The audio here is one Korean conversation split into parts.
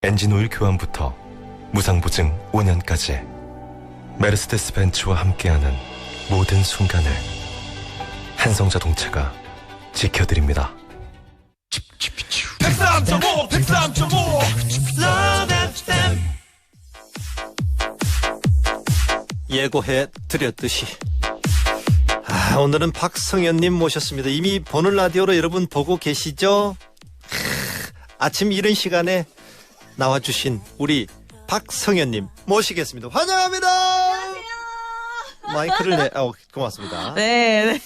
엔진오일 교환부터 무상보증 5년까지 메르세데스 벤츠와 함께하는 모든 순간을 한성자동차가 지켜드립니다. 103.5 103.5 Love FM. 예고해 드렸듯이 오늘은 박성현님 모셨습니다. 이미 보는 라디오로 여러분 보고 계시죠? 아침 이른 시간에 나와주신 우리 박성현님 모시겠습니다. 환영합니다. 안녕하세요. 마이크를 고맙습니다. 네.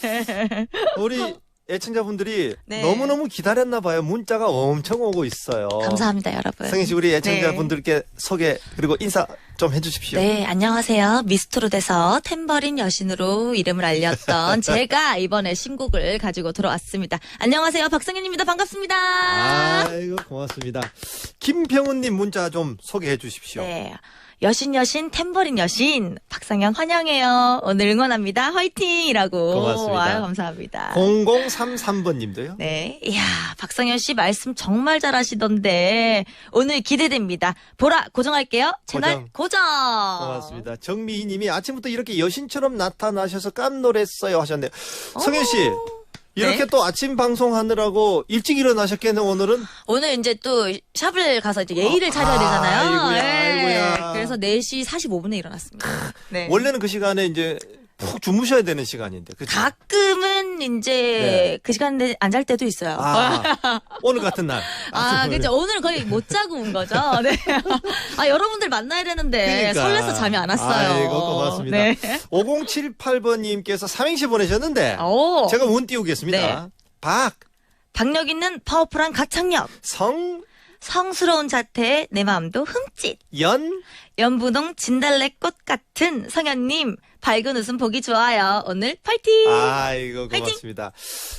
우리 애청자분들이 네. 너무너무 기다렸나 봐요. 문자가 엄청 오고 있어요. 감사합니다, 여러분. 성현 씨, 우리 애청자분들께 소개 그리고 인사 좀 해주십시오. 네, 안녕하세요. 미스트롯에서 탬버린 여신으로 이름을 알렸던 제가 이번에 신곡을 가지고 들어왔습니다. 안녕하세요, 박성현입니다. 반갑습니다. 아이고, 고맙습니다. 김병훈님 문자 좀 소개해 주십시오. 네. 여신 탬버린 여신 박성현 환영해요. 오늘 응원합니다. 화이팅이라고. 고맙습니다. 아유, 감사합니다. 0033번님도요. 네. 이야, 박성현 씨 말씀 정말 잘하시던데 오늘 기대됩니다. 보라 고정할게요. 채널 고정. 고맙습니다. 정미희님이 아침부터 이렇게 여신처럼 나타나셔서 깜놀했어요 하셨네요. 성현 씨. 이렇게 네. 또 아침 방송하느라고 일찍 일어나셨겠네, 오늘은? 오늘 이제 또 샵을 가서 이제 예의를 차려야 되잖아요. 아이고야, 네. 아이고야. 그래서 4시 45분에 일어났습니다. 네. 원래는 그 시간에 이제 푹 주무셔야 되는 시간인데. 그쵸? 가끔은 이제 네. 그 시간에 안 잘 때도 있어요. 오늘 같은 날. 그죠. 오늘 거의 못 자고 온 거죠. 네. 여러분들 만나야 되는데 그러니까. 설레서 잠이 안 왔어요. 아이고, 고맙습니다. 네. 5078번님께서 삼행시 보내셨는데, 오. 제가 운 띄우겠습니다. 네. 박력 있는 파워풀한 가창력. 성스러운 자태에 내 마음도 흠칫. 연분홍 진달래꽃 같은 성현님 밝은 웃음 보기 좋아요. 오늘 파이팅. 아이고, 고맙습니다.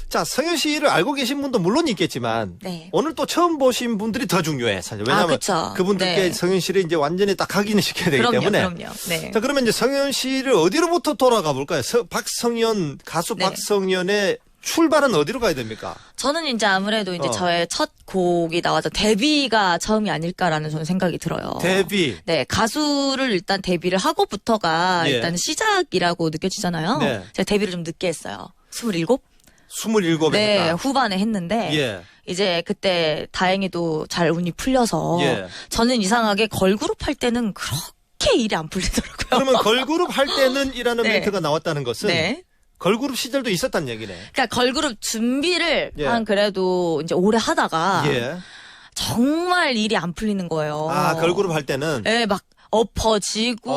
자, 성현 씨를 알고 계신 분도 물론 있겠지만, 네. 오늘 또 처음 보신 분들이 더 중요해, 사실. 왜냐하면 그쵸. 그분들께 네. 성현 씨를 이제 완전히 딱 각인을 시켜야 되기 때문에. 그럼요. 네. 자, 그러면 이제 성현 씨를 어디로부터 돌아가 볼까요? 박성현, 가수 네. 박성현의 출발은 어디로 가야 됩니까? 저는 이제 아무래도 이제 저의 첫 곡이 나와서 데뷔가 처음이 아닐까라는 저는 생각이 들어요. 데뷔. 네, 가수를 일단 데뷔를 하고부터가 예. 일단 시작이라고 느껴지잖아요. 네. 제가 데뷔를 좀 늦게 했어요. 27? 27에 네, 했다. 후반에 했는데 예. 이제 그때 다행히도 잘 운이 풀려서 예. 저는 이상하게 걸그룹 할 때는 그렇게 일이 안 풀리더라고요. 그러면 걸그룹 할 때는 이라는 네. 멘트가 나왔다는 것은 네. 걸그룹 시절도 있었단 얘기네. 그러니까 걸그룹 준비를 예. 한 그래도 이제 오래 하다가 예. 정말 일이 안 풀리는 거예요. 걸그룹 할 때는 네, 막 엎어지고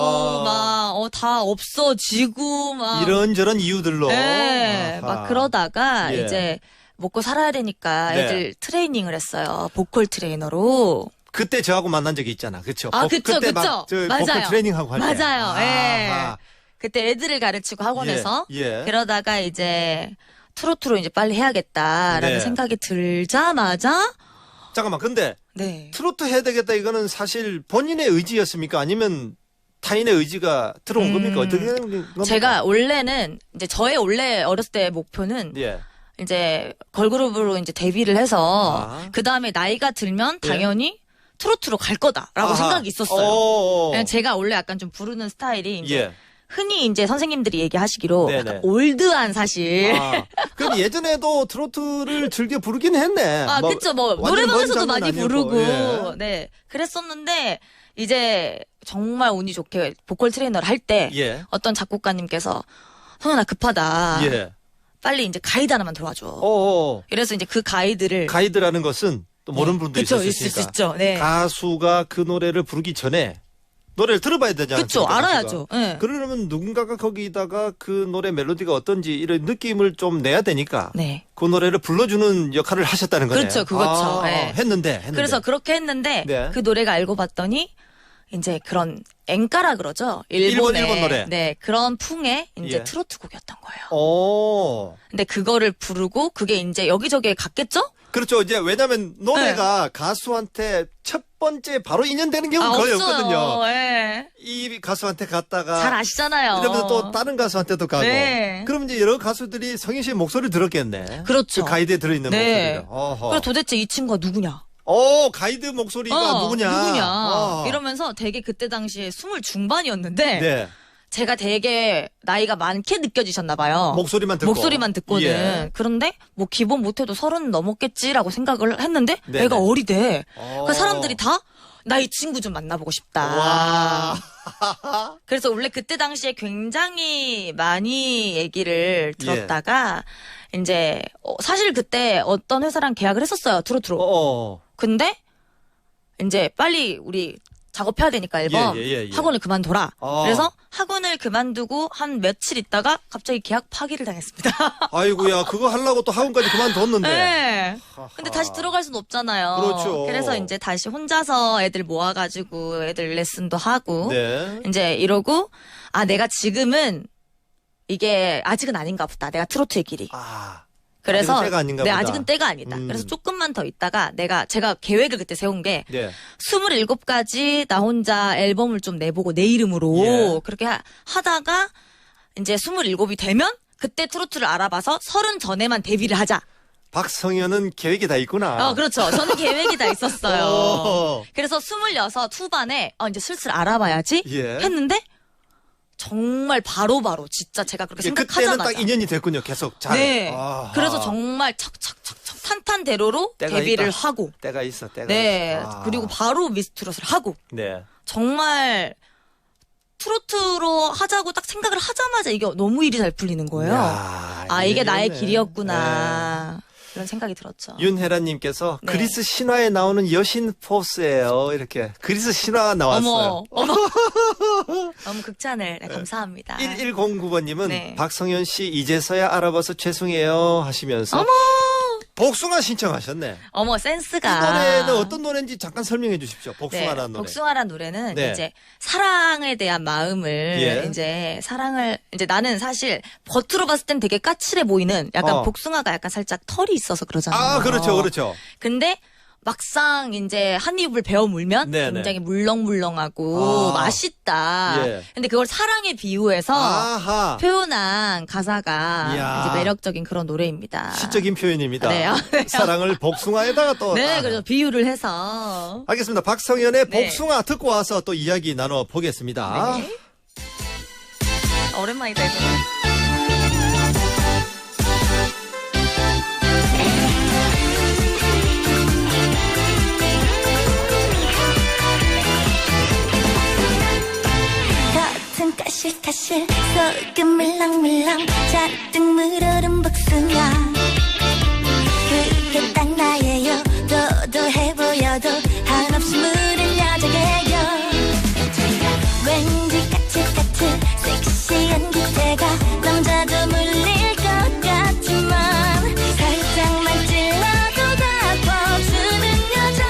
다 없어지고 막 이런저런 이유들로. 네, 아하. 막 그러다가 예. 이제 먹고 살아야 되니까 네. 애들 트레이닝을 했어요. 보컬 트레이너로. 그때 저하고 만난 적이 있잖아. 그쵸? 그쵸. 그때 막 보컬 맞아요. 트레이닝하고 할 때. 맞아요. 예. 아하. 그때 애들을 가르치고 학원에서 예. 그러다가 이제 트로트로 이제 빨리 해야겠다라는 네. 생각이 들자마자 잠깐만, 근데 네. 트로트 해야 되겠다 이거는 사실 본인의 의지였습니까? 아니면 타인의 의지가 들어온 겁니까? 어떻게 된 겁니까? 제가 원래는 이제 저의 원래 어렸을 때 목표는 예. 이제 걸그룹으로 이제 데뷔를 해서 그 다음에 나이가 들면 예. 당연히 트로트로 갈 거다라고 아하. 생각이 있었어요. 어어. 그냥 제가 원래 약간 좀 부르는 스타일이 이제 예. 흔히 이제 선생님들이 얘기하시기로 네네. 약간 올드한 사실. 그럼 예전에도 트로트를 즐겨 부르긴 했네. 그쵸. 뭐, 완전 노래방에서도 먼 많이 장은 부르고. 아니었고, 예. 네. 그랬었는데, 이제, 정말 운이 좋게 보컬 트레이너를 할 때, 예. 어떤 작곡가님께서, 성현아, 급하다. 예. 빨리 이제 가이드 하나만 들어와줘. 어어. 그래서 이제 그 가이드를. 가이드라는 것은 또 모르는 분도 그쵸, 있을 수 있을 수 있으니까. 있죠. 네. 가수가 그 노래를 부르기 전에 노래를 들어봐야 되지 않습니까? 그쵸, 가수가? 알아야죠. 네. 그러려면 누군가가 거기다가 그 노래 멜로디가 어떤지 이런 느낌을 좀 내야 되니까 네. 그 노래를 불러주는 역할을 하셨다는 거네요. 그렇죠, 그렇죠. 네. 했는데. 그래서 그렇게 했는데, 네. 그 노래가 알고 봤더니, 이제 그런 엔카라 그러죠. 일본의. 일본 노래. 네. 그런 풍의 이제 예. 트로트 곡이었던 거예요. 오. 근데 그거를 부르고 그게 이제 여기저기에 갔겠죠? 그렇죠. 이제 왜냐면 노래가 가수한테 첫 번째 바로 인연되는 경우는 거의 없어요. 없거든요. 예. 이 가수한테 갔다가 잘 아시잖아요. 이러면서 또 다른 가수한테도 가고. 네. 그럼 이제 여러 가수들이 성희 씨의 목소리를 들었겠네. 그렇죠. 그 가이드에 들어있는 네. 목소리를. 어허. 그래 도대체 이 친구가 누구냐? 가이드 목소리가 누구냐. 이러면서 되게 그때 당시에 20 중반이었는데 네. 제가 되게 나이가 많게 느껴지셨나 봐요. 목소리만 듣고는. 예. 그런데 뭐 기본 못해도 30 넘었겠지라고 생각을 했는데 네네. 애가 어리대. 그 사람들이 다 나 이 친구 좀 만나보고 싶다. 와. 그래서 원래 그때 당시에 굉장히 많이 얘기를 들었다가 이제 사실 그때 어떤 회사랑 계약을 했었어요. 트로트로. 근데 이제 빨리 우리 작업해야 되니까 앨범 학원을 그만둬라. 그래서 학원을 그만두고 한 며칠 있다가 갑자기 계약 파기를 당했습니다. 아이고야, 그거 하려고 또 학원까지 그만뒀는데. 네. 근데 다시 들어갈 수는 없잖아요. 그렇죠. 그래서 이제 다시 혼자서 애들 모아가지고 애들 레슨도 하고 네. 이제 이러고 내가 지금은 이게 아직은 아닌가 보다. 내가 트로트의 길이. 그래서 아직은 때가 아닌가 보다. 아직은 때가 아니다. 그래서 조금만 더 있다가 제가 계획을 그때 세운 게 27가지 나 혼자 앨범을 좀 내보고 내 이름으로 그렇게 하다가 이제 27이 되면 그때 트로트를 알아봐서 30 전에만 데뷔를 하자. 박성현은 계획이 다 있구나. 그렇죠. 저는 계획이 다 있었어요. 그래서 26 후반에 이제 슬슬 알아봐야지 했는데 정말 바로바로 진짜 제가 그렇게 생각하자마자 그때는 딱 인연이 됐군요. 계속 잘. 네. 그래서 정말 척척척척 탄탄대로로 데뷔를 하고 때가 있어. 그리고 바로 미스트롯을 하고 정말 트로트로 하자고 딱 생각을 하자마자 이게 너무 일이 잘 풀리는 거예요. 이게 나의 길이었구나. 그런 생각이 들었죠. 윤혜라님께서 그리스 신화에 나오는 여신 포스예요. 이렇게 그리스 신화 나왔어요. 어머. 너무 극찬을 감사합니다. 1109번님은 박성현 씨 이제서야 알아봐서 죄송해요 하시면서 복숭아 신청하셨네. 센스가. 이 노래는 어떤 노래인지 잠깐 설명해 주십시오. 복숭아라는 노래. 복숭아라는 노래는 이제 사랑에 대한 마음을 이제 나는 사실 겉으로 봤을 땐 되게 까칠해 보이는 약간 복숭아가 약간 살짝 털이 있어서 그러잖아요. 그렇죠. 근데 막상 이제 한 입을 베어 물면 굉장히 물렁물렁하고 맛있다. 근데 그걸 사랑에 비유해서 표현한 가사가 이제 매력적인 그런 노래입니다. 시적인 표현입니다. 사랑을 복숭아에다가 또. 그래서 비유를 해서. 알겠습니다. 박성현의 복숭아 듣고 와서 또 이야기 나눠보겠습니다. 오랜만이다 이거. 가실가실 소금 물렁물렁 잔뜩 물오른 복숭아 그게 딱 나예요 도도해 보여도 한없이 무른 여자예요 왠지 까칠까칠 섹시한 기태가 남자도 물릴 것 같지만 살짝만 찔러도 다 퍼주는 여자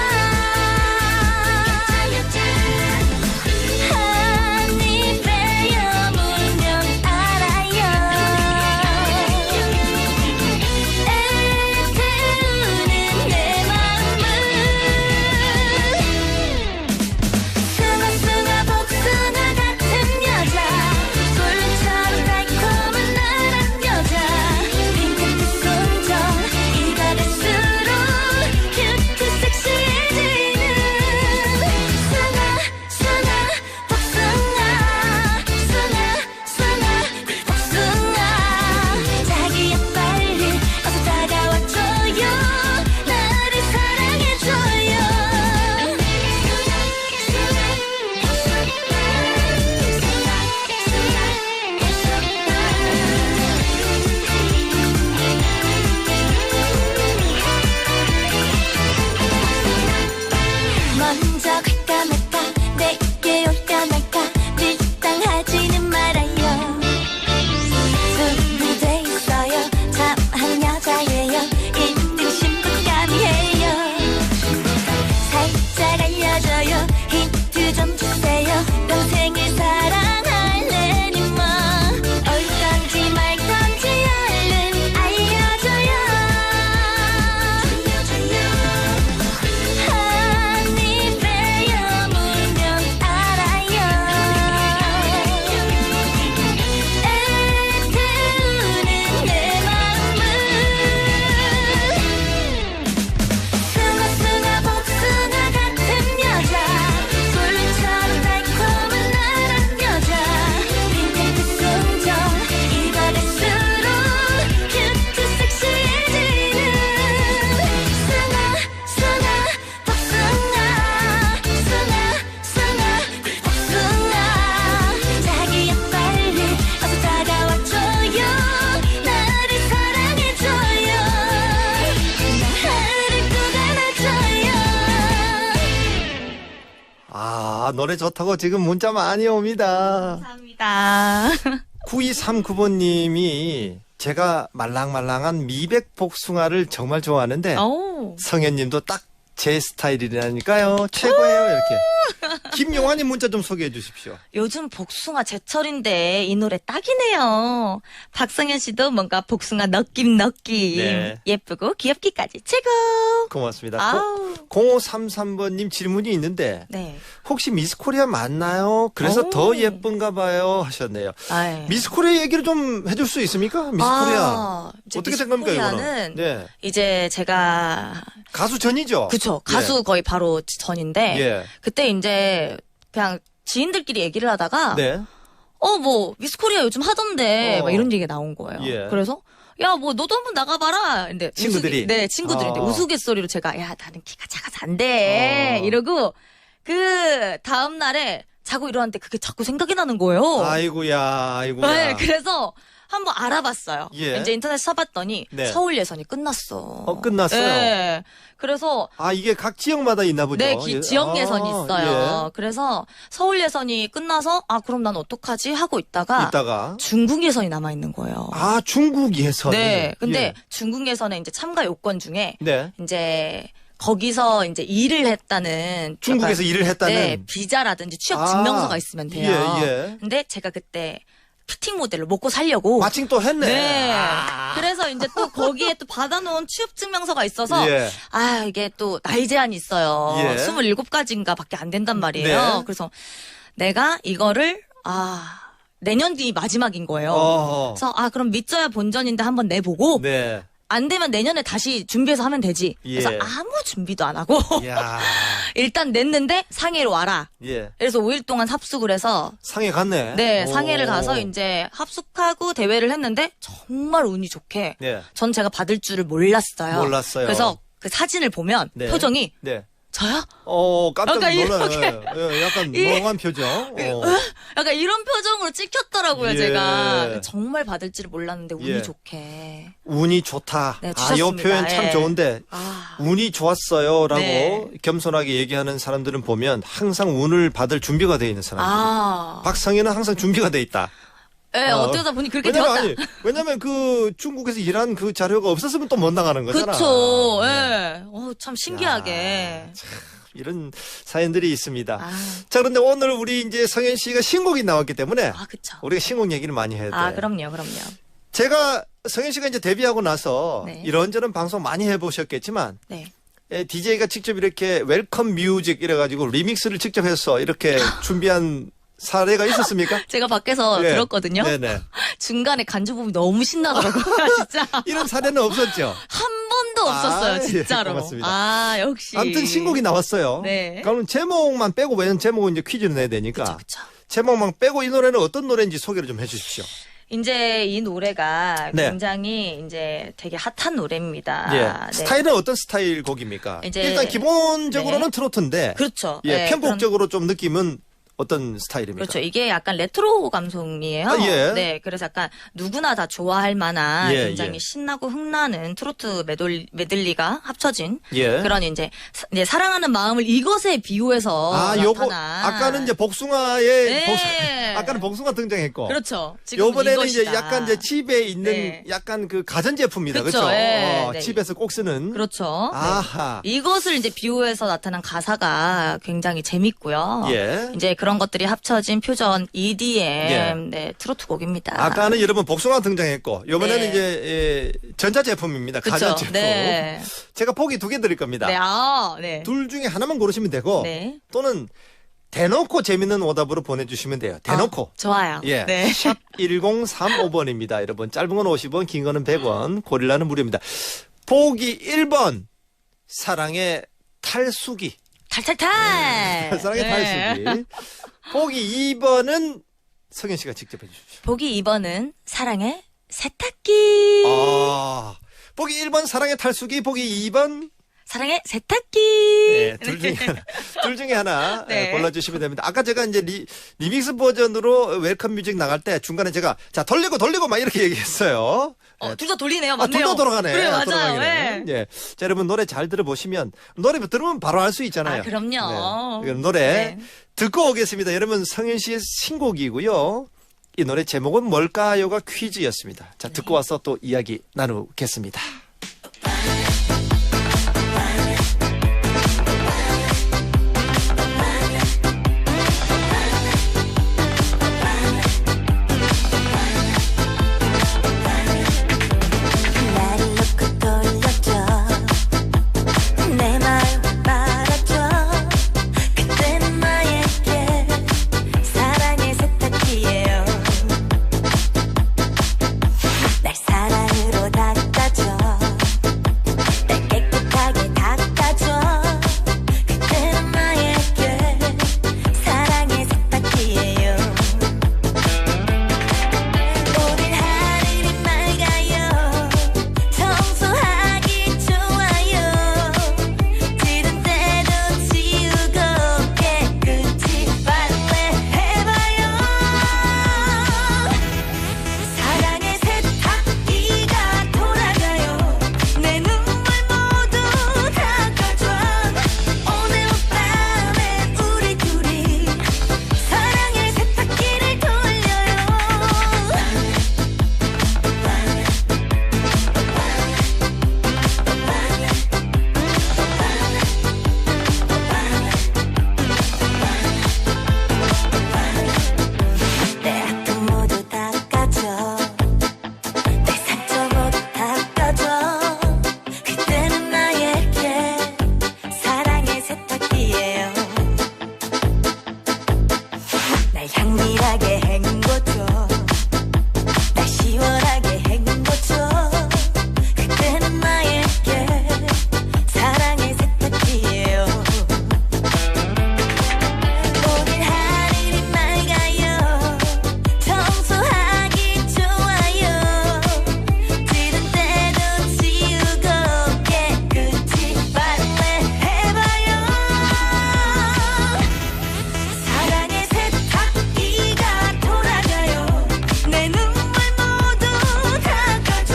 아, 노래 좋다고 지금 문자 많이 옵니다. 감사합니다. 9239번님이 제가 말랑말랑한 미백 복숭아를 정말 좋아하는데 오. 성현님도 딱 제 스타일이라니까요. 최고예요. 이렇게. 김용환님 문자 좀 소개해 주십시오. 요즘 복숭아 제철인데 이 노래 딱이네요. 박성현 씨도 뭔가 복숭아 느낌 네. 예쁘고 귀엽기까지 최고. 고맙습니다. 아우. 0533번님 질문이 있는데 네. 혹시 미스코리아 맞나요? 그래서 오. 더 예쁜가 봐요 하셨네요. 아이. 미스코리아 얘기를 좀 해줄 수 있습니까? 미스코리아. 이제 어떻게 된 겁니까 이거는? 미스코리아는 네. 이제 제가 가수 전이죠? 그쵸 가수 거의 바로 전인데 예. 그때 이제 그냥 지인들끼리 얘기를 하다가 네. 뭐 미스코리아 요즘 하던데 막 이런 얘기가 나온 거예요. 예. 그래서 야 뭐 너도 한번 나가봐라. 근데 친구들이? 네 친구들이 근데 아. 우스갯소리로 제가 야 나는 키가 작아서 안 돼. 이러고 그 다음 날에 자고 일어났는데 그게 자꾸 생각이 나는 거예요. 아이고야, 아이고야. 네, 그래서 한번 알아봤어요. 예. 이제 인터넷 쳐봤더니 네. 서울 예선이 끝났어. 끝났어요? 네. 그래서 아, 이게 각 지역마다 있나 보죠? 네, 예. 지역 예선이 있어요. 예. 그래서 서울 예선이 끝나서 그럼 난 어떡하지 하고 있다가 있다가. 중국 예선이 남아 있는 거예요. 아, 중국 예선. 네. 근데 예. 중국 예선에 이제 참가 요건 중에 네. 이제 거기서 이제 일을 했다는 중국에서 약간, 일을 했다는. 네, 비자라든지 취업 아. 증명서가 있으면 돼요. 예, 예. 근데 제가 그때 피팅 모델로 먹고 살려고 마침 또 했네. 네. 아. 그래서 이제 또 거기에 또 받아놓은 취업 증명서가 있어서 예. 이게 또 나이 제한이 있어요. 예. 27가지인가 밖에 안 된단 말이에요. 네. 그래서 내가 이거를 내년 뒤 마지막인 거예요. 어허. 그래서 그럼 믿져야 본전인데 한번 내보고 네. 안 되면 내년에 다시 준비해서 하면 되지. 그래서 예. 아무 준비도 안 하고 이야. 일단 냈는데 상해로 와라. 예. 그래서 5일 동안 합숙을 해서 상해 갔네. 네, 오. 상해를 가서 이제 합숙하고 대회를 했는데 정말 운이 좋게 네. 전 제가 받을 줄을 몰랐어요. 몰랐어요. 그래서 그 사진을 보면 네. 표정이 네. 저요? 깜짝 약간 놀라요. 예, 약간 멍한 표정. 약간 이런 표정으로 찍혔더라고요, 예. 제가. 정말 받을 줄을 몰랐는데 운이 예. 좋게. 운이 좋다. 네, 이 주셨습니다. 표현 참 예. 좋은데 운이 좋았어요라고 네. 겸손하게 얘기하는 사람들은 보면 항상 운을 받을 준비가 되어 있는 사람들. 박성현은 항상 준비가 돼 있다. 네, 어쩌다 보니 그렇게 왜냐면, 되었다. 왜냐면 그 중국에서 일한 그 자료가 없었으면 또 못 나가는 거잖아. 그쵸, 예. 참 신기하게. 이런 사연들이 있습니다. 아. 자, 그런데 오늘 우리 이제 성현 씨가 신곡이 나왔기 때문에 그쵸. 우리가 신곡 얘기를 많이 해야 돼. 그럼요. 제가 성현 씨가 이제 데뷔하고 나서 네. 이런저런 방송 많이 해보셨겠지만 네. DJ가 직접 이렇게 웰컴 뮤직 이래가지고 리믹스를 직접 해서 이렇게 준비한 사례가 있었습니까? 제가 밖에서 네. 들었거든요. 네네. 중간에 간주 부분이 너무 신나더라고요, 진짜. 이런 사례는 없었죠? 한 번도 없었어요, 예, 진짜로. 고맙습니다. 역시. 아무튼 신곡이 나왔어요. 네. 그럼 제목만 빼고, 왜냐면 제목은 이제 퀴즈를 내야 되니까. 그쵸. 제목만 빼고 이 노래는 어떤 노래인지 소개를 좀 해주십시오. 이제 이 노래가 네. 굉장히 이제 되게 핫한 노래입니다. 예. 네. 스타일은 어떤 스타일 곡입니까? 이제- 일단 기본적으로는 네. 트로트인데. 그렇죠. 예, 네, 편곡적으로 좀 느낌은 어떤 스타일입니까? 그렇죠. 이게 약간 레트로 감성이에요. 예. 네, 그래서 약간 누구나 다 좋아할 만한 예, 굉장히 예. 신나고 흥나는 트로트 메들리가 합쳐진 예. 그런 이제 사랑하는 마음을 이것에 비유해서 요거, 나타난. 아까는 이제 복숭아의, 네. 아까는 복숭아 등장했고. 그렇죠. 지금 요번에는 이제 이것이다. 약간 이제 집에 있는 네. 약간 그 가전제품이다. 그쵸, 그렇죠? 예, 네. 집에서 꼭 쓰는. 그렇죠. 네. 아하. 이것을 이제 비유해서 나타난 가사가 굉장히 재밌고요. 예. 이제 그런 것들이 합쳐진 퓨전 EDM 예. 네, 트로트 곡입니다. 아까는 여러분 복숭아 등장했고 요번에는 네. 이제 전자제품입니다. 그쵸? 가전제품. 네. 제가 보기 2개 드릴 겁니다. 네, 네. 둘 중에 하나만 고르시면 되고 네. 또는 대놓고 재밌는 오답으로 보내주시면 돼요. 대놓고. 좋아요. 예. 네. 샵 1035번입니다. 여러분 짧은 건 50원, 긴 거는 100원, 고릴라는 무료입니다. 보기 1번 사랑의 탈수기. 탈탈탈. 사랑의 네. 탈수기. 보기 2번은 성현 씨가 직접 해주십시오. 보기 2번은 사랑의 세탁기. 보기 1번 사랑의 탈수기, 보기 2번 사랑의 세탁기. 네, 둘 중에 하나 네. 골라주시면 됩니다. 아까 제가 이제 리믹스 버전으로 웰컴 뮤직 나갈 때 중간에 제가 자 돌리고 막 이렇게 얘기했어요. 둘 다 돌리네요. 아, 맞네요. 둘 다 돌아가네. 그래, 맞아요. 돌아가기네. 예. 예. 자, 여러분 노래 잘 들어보시면 노래 들으면 바로 알 수 있잖아요. 아, 그럼요. 네. 그럼 노래 네. 듣고 오겠습니다. 여러분 성현 씨의 신곡이고요. 이 노래 제목은 뭘까요가 퀴즈였습니다. 자, 듣고 와서 또 이야기 나누겠습니다. 나를 놓고 돌려줘 내 마음 말아줘 그때는 나에게 사랑의 세탁기예요 날 사랑으로 닦아줘 날 깨끗하게 닦아줘 그때는 나에게 사랑의 세탁기예요 오늘 하늘이 맑아요 청소하기 좋아요 지른 때도 지우고 깨끗이 빨래해봐요 사랑의 세탁기가 돌아가요 내 눈물 모두 닦아줘 오늘 밤엔 우리 둘이 사랑의 세탁기를 돌려요 내 아픔 모두 닦아줘 내 상처 모두 닦아줘 그때는 나에게 사랑의 세탁기예요 날 향mir하게 헹궈줘 날 시원하게 헹궈줘 그때는 나에게 사랑의 세탁기예요 오늘 하늘이 맑아요 청소하기 좋아요 지른 때도 지우고 깨끗이 빨래해봐요 사랑의 세탁기가 돌아가요 내 눈물 모두 닦아줘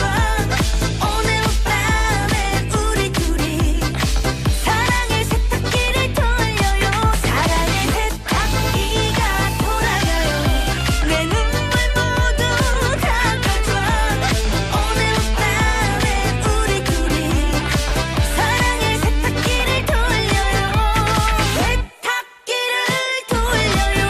오늘 밤엔 우리 둘이 사랑의 세탁기를 돌려요 사랑의 세탁기가 돌아가요 내 눈물 모두 닦아줘 오늘 밤엔 우리 둘이 사랑의 세탁기를 돌려요 세탁기를 돌려요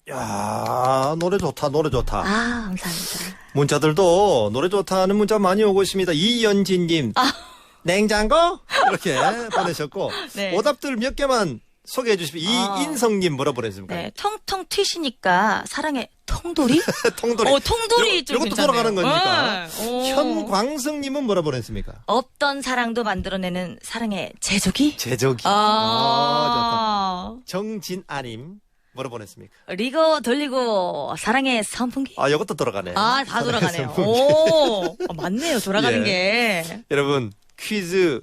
야, 노래 좋다. 노래 좋다. 아, 감사합니다. 문자들도 노래 좋다는 문자 많이 오고 있습니다. 이연진님, 냉장고? 이렇게 보내셨고, 네. 오답들 몇 개만 소개해 주시면, 이인성님 뭐라 보냈습니까? 네, 텅텅 튀시니까 사랑의 통돌이? 통돌이. 통돌이 좀 이것도 괜찮네요. 돌아가는 거니까. 네. 오. 현광성님은 뭐라 보냈습니까? 없던 사랑도 만들어내는 사랑의 제조기? 제조기. 아, 좋다. 정진아님 뭐라 보냈습니까? 리고 돌리고 사랑의 선풍기? 아, 이것도 돌아가네. 아, 다 돌아가네요. 선풍기. 오, 맞네요. 돌아가는 예. 게. 여러분, 퀴즈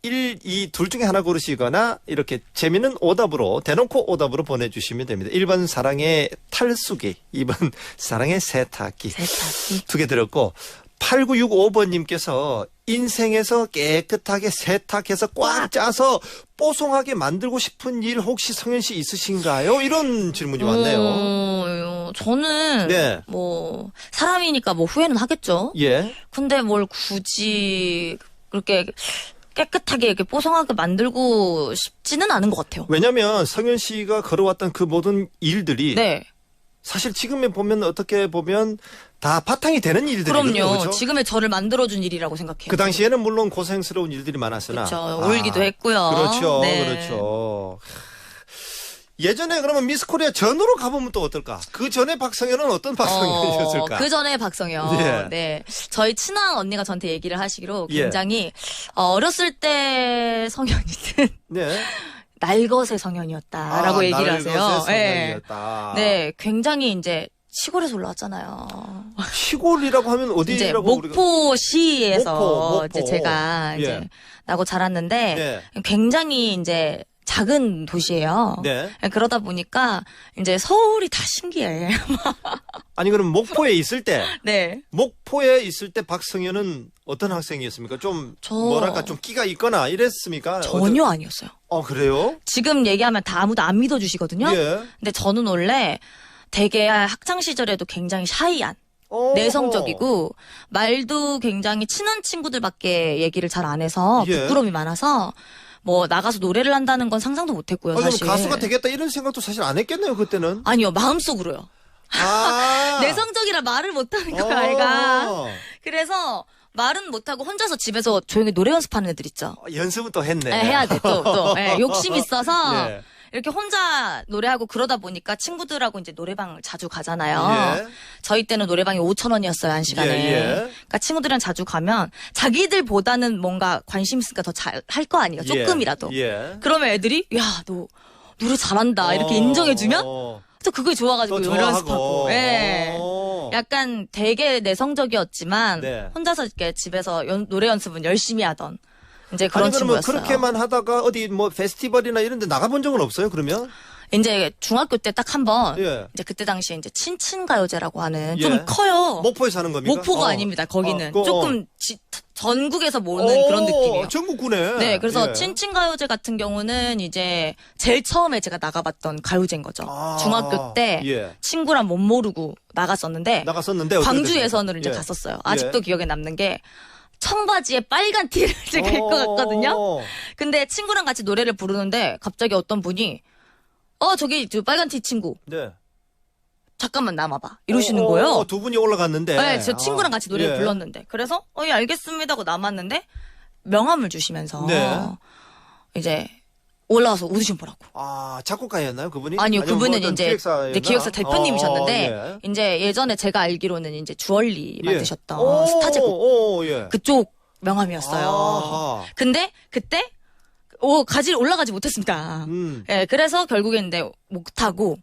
1, 2 둘 중에 하나 고르시거나 이렇게 재미있는 오답으로 대놓고 오답으로 보내주시면 됩니다. 1번 사랑의 탈수기, 2번 사랑의 세탁기. 세탁기. 두 개 드렸고 8965번님께서 인생에서 깨끗하게 세탁해서 꽉 짜서 뽀송하게 만들고 싶은 일 혹시 성현 씨 있으신가요? 이런 질문이 왔네요. 저는 네. 뭐 사람이니까 뭐 후회는 하겠죠. 예. 근데 뭘 굳이 그렇게 깨끗하게 이렇게 뽀송하게 만들고 싶지는 않은 것 같아요. 왜냐면 성현 씨가 걸어왔던 그 모든 일들이 네. 사실 지금에 보면 어떻게 보면 다 바탕이 되는 일들이거든요. 그럼요. 그렇죠? 지금의 저를 만들어준 일이라고 생각해요. 그 당시에는 물론 고생스러운 일들이 많았으나 그렇죠. 울기도 했고요. 그렇죠. 네. 그렇죠. 예전에 그러면 미스 코리아 전으로 가보면 또 어떨까? 그 전에 박성현은 어떤 박성현이었을까? 그 전에 박성현. 예. 네. 저희 친한 언니가 저한테 얘기를 하시기로 예. 굉장히 어렸을 때 성현이는 네. 날것의 성현이었다라고 얘기를 하세요. 성현이었다. 네, 굉장히 이제 시골에서 올라왔잖아요. 시골이라고 하면 이제 어디라고 우리가 목포시에서 목포. 이제 제가 예. 이제 나고 자랐는데 예. 굉장히 이제 작은 도시예요. 네. 그러다 보니까 이제 서울이 다 신기해. 아니 그럼 목포에 있을 때 네. 목포에 있을 때 박성현은 어떤 학생이었습니까? 좀 뭐랄까 좀 끼가 있거나 이랬습니까? 전혀 아니었어요. 그래요? 지금 얘기하면 다 아무도 안 믿어주시거든요. 예. 근데 저는 원래 되게 학창 시절에도 굉장히 샤이한 내성적이고 말도 굉장히 친한 친구들밖에 얘기를 잘 안 해서 예. 부끄러움이 많아서 뭐 나가서 노래를 한다는 건 상상도 못했고요. 그럼 사실. 가수가 되겠다 이런 생각도 사실 안 했겠네요 그때는. 아니요, 마음속으로요. 아. 내성적이라 말을 못하는 거야, 애가. 그래서 말은 못하고 혼자서 집에서 조용히 노래 연습하는 애들 있죠. 연습은 또 했네. 네, 해야 돼, 또. 네, 욕심이 있어서. 예. 이렇게 혼자 노래하고 그러다 보니까 친구들하고 이제 노래방을 자주 가잖아요. 예. 저희 때는 노래방이 5,000원이었어요, 한 시간에. 예. 그러니까 친구들이랑 자주 가면 자기들보다는 뭔가 관심 있으니까 더 잘 할 거 아니에요, 조금이라도. 예. 그러면 애들이, 야, 너 노래 잘한다, 이렇게 인정해주면 또 그게 좋아가지고 또 노래 좋아하고. 연습하고. 예. 약간 되게 내성적이었지만 네. 혼자서 이렇게 집에서 노래 연습은 열심히 하던 이제 그런 아니 그러면 친구였어요. 그렇게만 하다가 어디 뭐 페스티벌이나 이런 데 나가본 적은 없어요 그러면? 이제 중학교 때 딱 한 번 예. 이제 그때 당시에 이제 친친가요제라고 하는 예. 좀 커요. 목포에 사는 겁니까? 목포가 아닙니다. 거기는 그거, 조금 전국에서 모는 그런 느낌이에요. 전국구네. 네, 그래서 예. 친친가요제 같은 경우는 이제 제일 처음에 제가 나가봤던 가요제인 거죠. 아, 중학교 때 예. 친구랑 못 모르고 나갔었는데 나갔었는데 어떻게 광주 됐습니까? 예선으로 이제 예. 갔었어요. 아직도 기억에 남는 게 청바지에 빨간 티를 제가 입고 갔거든요. 근데 친구랑 같이 노래를 부르는데 갑자기 어떤 분이 저기 저 빨간 티 친구 네. 잠깐만 남아봐 이러시는 거예요. 두 분이 올라갔는데. 네, 저 친구랑 같이 노래를 예. 불렀는데 그래서 예 알겠습니다 하고 남았는데 명함을 주시면서 네. 이제 올라와서 오디션 보라고. 아, 작곡가였나요, 그분이? 아니요, 아니면 그분은 뭐 어떤 이제 기획사였나? 네, 기획사 대표님이셨는데 예. 이제 예전에 제가 알기로는 이제 주얼리 예. 만드셨던 스타제곡 예. 그쪽 명함이었어요. 아하. 근데 그때 올라가지 못했습니다. 예, 그래서 결국에 이제 못하고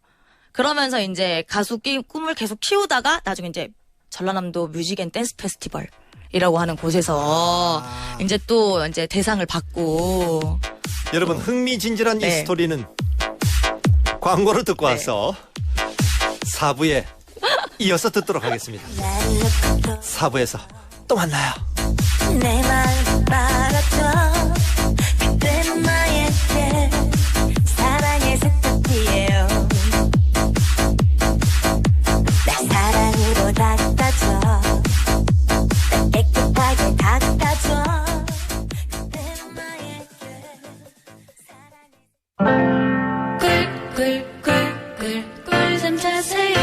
그러면서 이제 가수 꿈을 계속 키우다가 나중에 이제 전라남도 뮤직 앤 댄스 페스티벌이라고 하는 곳에서 이제 또 이제 대상을 받고 여러분 흥미진진한 이 네. 스토리는 광고를 듣고 와서 4부에 이어서 듣도록 하겠습니다. 4부에서 또 만나요. 내 마음 빨아줘 그때는 나에게 사랑의 세탁기예요 날 사랑으로 닦아줘 날 깨끗하게 닦아줘 그때는 나에게 꿀꿀꿀꿀꿀 찾으세요.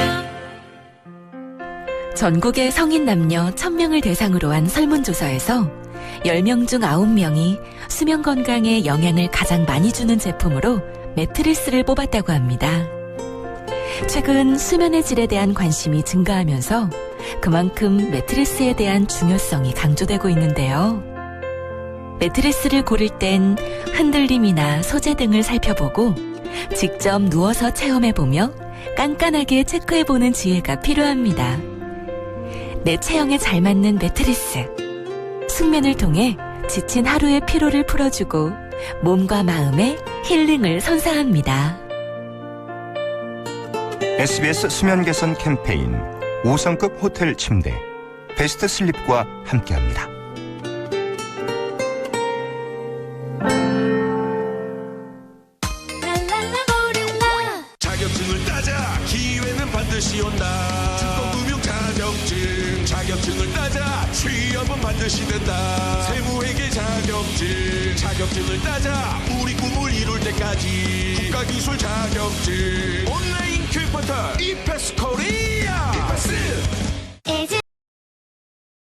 전국의 성인 남녀 1000명을 대상으로 한 설문조사에서 10명 중 9명이 수면 건강에 영향을 가장 많이 주는 제품으로 매트리스를 뽑았다고 합니다. 최근 수면의 질에 대한 관심이 증가하면서 그만큼 매트리스에 대한 중요성이 강조되고 있는데요. 매트리스를 고를 땐 흔들림이나 소재 등을 살펴보고 직접 누워서 체험해보며 깐깐하게 체크해보는 지혜가 필요합니다. 내 체형에 잘 맞는 매트리스. 숙면을 통해 지친 하루의 피로를 풀어주고 몸과 마음의 힐링을 선사합니다. SBS 수면 개선 캠페인 5성급 호텔 침대 베스트 슬립과 함께합니다. 자격증을 따자 기회는 반드시 온다 증권금융 자격증을 따자 취업은 반드시 된다 세무회계 자격증을 따자 우리 꿈을 이룰 때까지 국가기술 자격증 온라인 교육 포털 이패스 코리아 이패스